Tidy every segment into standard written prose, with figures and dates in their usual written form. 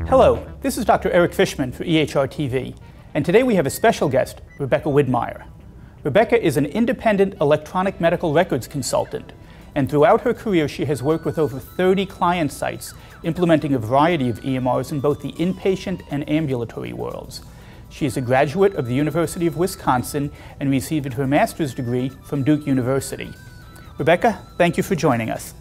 Hello, this is Dr. Eric Fishman for EHRtv, and today we have a special guest, Rebecca Wiedmeyer. Rebecca is an independent electronic medical records consultant, and throughout her career she has worked with over 30 client sites, implementing a variety of EMRs in both the inpatient and ambulatory worlds. She is a graduate of the University of Wisconsin and received her master's degree from Duke University. Rebecca, thank you for joining us.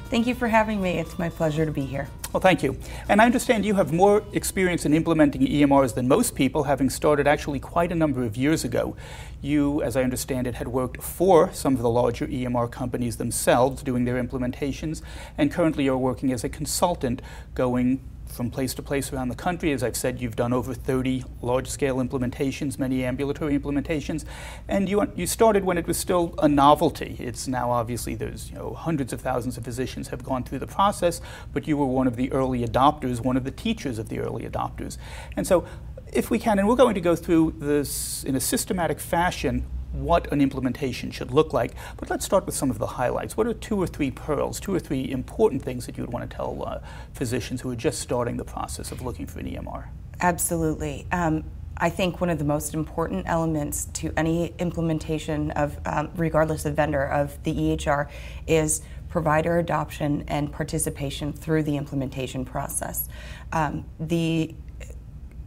Thank you for having me. It's my pleasure to be here. Well, thank you. And I understand you have more experience in implementing EMRs than most people, having started actually quite a number of years ago. You, as I understand it, had worked for some of the larger EMR companies themselves doing their implementations, and currently you're working as a consultant going from place to place around the country. As I've said, you've done over 30 large-scale implementations, many ambulatory implementations, and you started when it was still a novelty. It's now obviously there's hundreds of thousands of physicians have gone through the process, but you were one of the early adopters, one of the teachers of the early adopters. And so if we can, and we're going to go through this in a systematic fashion, what an implementation should look like. But let's start with some of the highlights. What are two or three pearls, two or three important things that you would want to tell physicians who are just starting the process of looking for an EMR? Absolutely. I think one of the most important elements to any implementation of, regardless of vendor, of the EHR is provider adoption and participation through the implementation process. The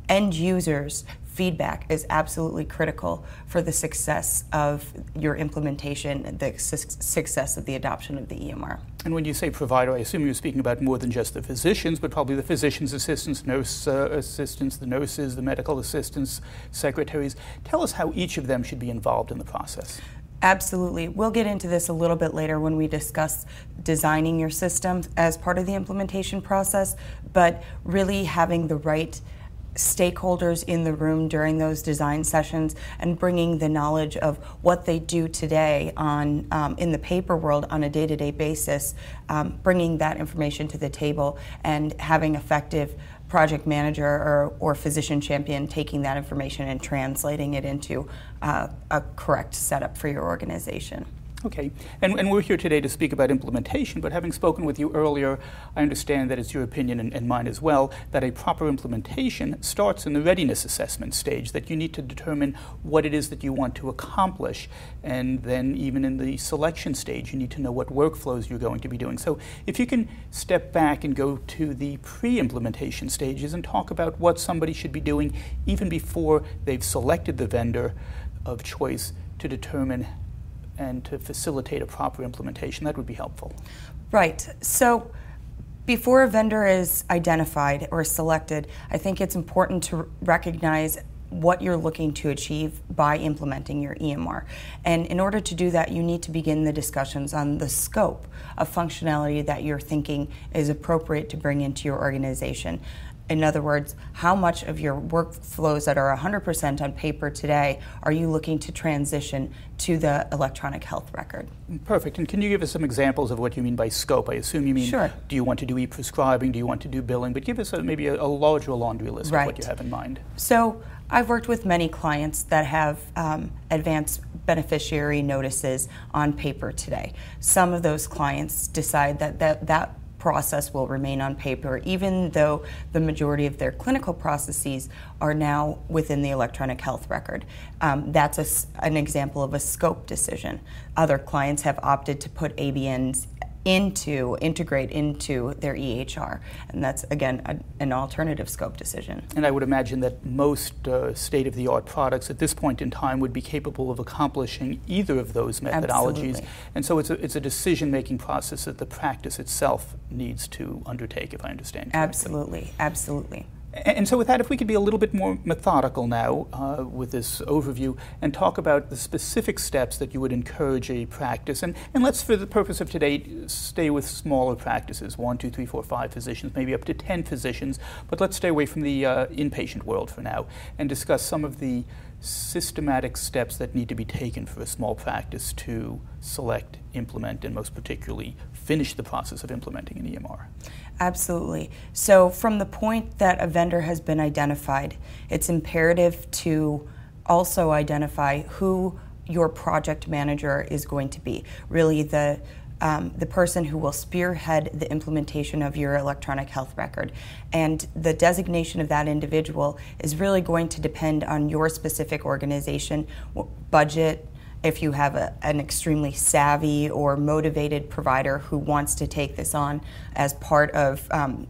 end users' feedback is absolutely critical for the success of your implementation and the success of the adoption of the EMR. And when you say provider, I assume you're speaking about more than just the physicians, but probably the physician's assistants, nurse assistants, the nurses, the medical assistants, secretaries. Tell us how each of them should be involved in the process. Absolutely. We'll get into this a little bit later when we discuss designing your system as part of the implementation process, but really having the right stakeholders in the room during those design sessions and bringing the knowledge of what they do today on in the paper world on a day-to-day basis, bringing that information to the table and having effective project manager or physician champion taking that information and translating it into a correct setup for your organization. Okay, and we're here today to speak about implementation, but having spoken with you earlier, I understand that it's your opinion and mine as well, that a proper implementation starts in the readiness assessment stage, that you need to determine what it is that you want to accomplish, and then even in the selection stage, you need to know what workflows you're going to be doing. So if you can step back and go to the pre-implementation stages and talk about what somebody should be doing even before they've selected the vendor of choice to determine and to facilitate a proper implementation, that would be helpful. Right. So before a vendor is identified or selected, I think it's important to recognize what you're looking to achieve by implementing your EMR. And in order to do that, you need to begin the discussions on the scope of functionality that you're thinking is appropriate to bring into your organization. In other words, how much of your workflows that are 100% on paper today are you looking to transition to the electronic health record? Perfect. And can you give us some examples of what you mean by scope? I assume you mean, sure. Do you want to do e-prescribing? Do you want to do billing? But give us maybe a larger laundry list of what you have in mind. So I've worked with many clients that have advanced beneficiary notices on paper today. Some of those clients decide that process will remain on paper, even though the majority of their clinical processes are now within the electronic health record. That's an example of a scope decision. Other clients have opted to put ABNs integrate into their EHR, and that's again an alternative scope decision. And I would imagine that most state-of-the-art products at this point in time would be capable of accomplishing either of those methodologies. Absolutely. And so it's a decision-making process that the practice itself needs to undertake, if I understand correctly. Absolutely, absolutely. And so with that, if we could be a little bit more methodical now with this overview and talk about the specific steps that you would encourage a practice. And let's, for the purpose of today, stay with smaller practices, 1, 2, 3, 4, 5 physicians, maybe up to 10 physicians. But let's stay away from the inpatient world for now and discuss some of the systematic steps that need to be taken for a small practice to select, implement, and most particularly finish the process of implementing an EMR. Absolutely. So from the point that a vendor has been identified, it's imperative to also identify who your project manager is going to be. Really the the person who will spearhead the implementation of your electronic health record. And the designation of that individual is really going to depend on your specific organization, budget, if you have an extremely savvy or motivated provider who wants to take this on as part of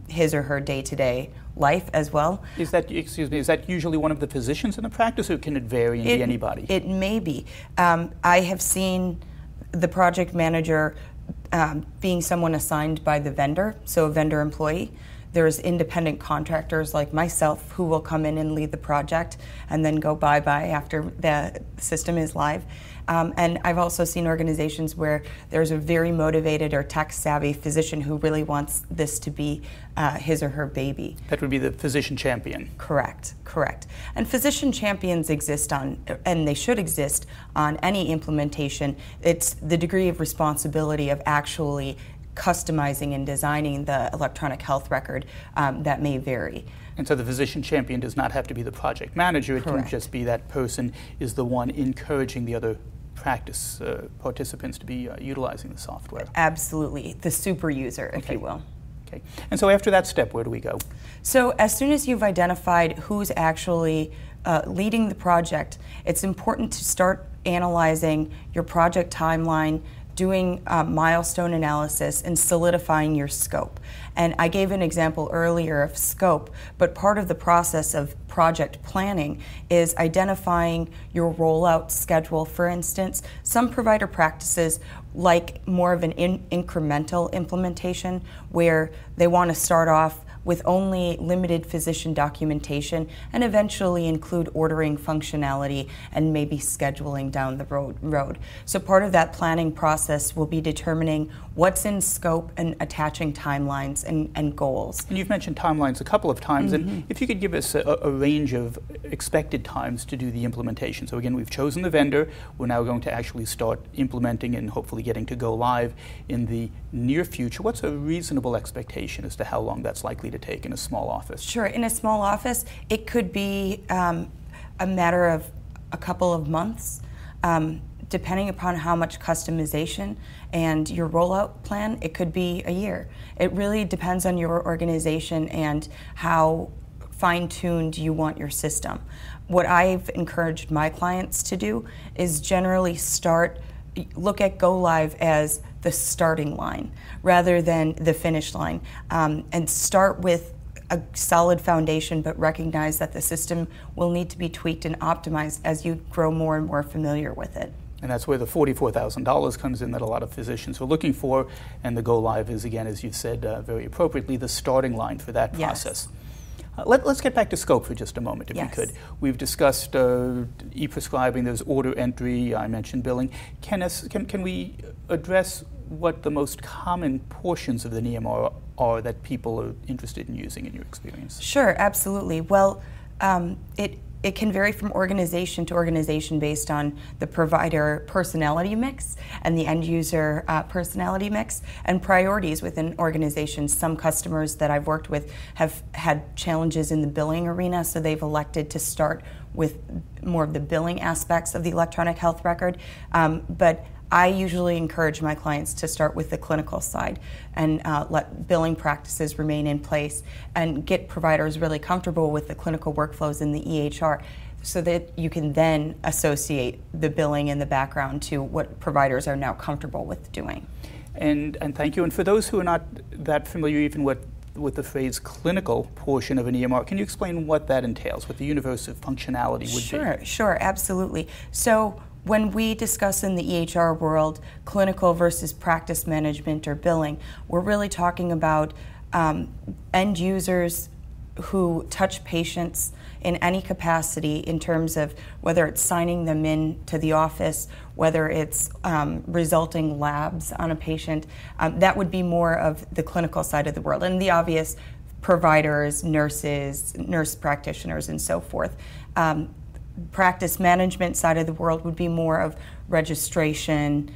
his or her day-to-day life as well. Is that, excuse me, is that usually one of the physicians in the practice, or can it vary and be anybody? It may be. I have seen the project manager being someone assigned by the vendor, so a vendor employee. There's independent contractors like myself who will come in and lead the project and then go bye-bye after the system is live. And I've also seen organizations where there's a very motivated or tech-savvy physician who really wants this to be his or her baby. That would be the physician champion. Correct. And physician champions exist on, and they should exist on any implementation. It's the degree of responsibility of actually customizing and designing the electronic health record that may vary. And so the physician champion does not have to be the project manager. It Correct. can just be that person is the one encouraging the other practice participants to be utilizing the software. Absolutely, the super user, if you will. Okay. And so after that step, where do we go? So as soon as you've identified who's actually leading the project, it's important to start analyzing your project timeline, doing milestone analysis, and solidifying your scope. And I gave an example earlier of scope, but part of the process of project planning is identifying your rollout schedule. For instance, some provider practices like more of an incremental implementation where they want to start off with only limited physician documentation and eventually include ordering functionality and maybe scheduling down the road. So part of that planning process will be determining what's in scope and attaching timelines and goals. And you've mentioned timelines a couple of times, and if you could give us a range of expected times to do the implementation. So again, we've chosen the vendor. We're now going to actually start implementing and hopefully getting to go live in the near future. What's a reasonable expectation as to how long that's likely to take in a small office? Sure. In a small office, it could be a matter of a couple of months, depending upon how much customization and your rollout plan. It could be a year. It really depends on your organization and how fine-tuned you want your system. What I've encouraged my clients to do is generally look at go live as the starting line rather than the finish line, and start with a solid foundation, but recognize that the system will need to be tweaked and optimized as you grow more and more familiar with it. And that's where the $44,000 comes in that a lot of physicians are looking for, and the go live is, again, as you've said very appropriately, the starting line for that process. Let's get back to scope for just a moment, if we could. We've discussed e-prescribing, there's order entry, I mentioned billing. Can we address what the most common portions of the EMR are that people are interested in using in your experience? Sure, absolutely. Well, it can vary from organization to organization based on the provider personality mix and the end user personality mix and priorities within organizations. Some customers that I've worked with have had challenges in the billing arena, so they've elected to start with more of the billing aspects of the electronic health record. But I usually encourage my clients to start with the clinical side and let billing practices remain in place and get providers really comfortable with the clinical workflows in the EHR so that you can then associate the billing in the background to what providers are now comfortable with doing. And thank you. And for those who are not that familiar even with the phrase clinical portion of an EMR, can you explain what that entails, what the universe of functionality would be? Sure, absolutely. So when we discuss in the EHR world clinical versus practice management or billing, we're really talking about end users who touch patients in any capacity in terms of whether it's signing them in to the office, whether it's resulting labs on a patient. That would be more of the clinical side of the world. And the obvious providers, nurses, nurse practitioners, and so forth. Practice management side of the world would be more of registration.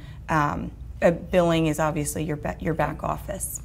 Billing is obviously your back office.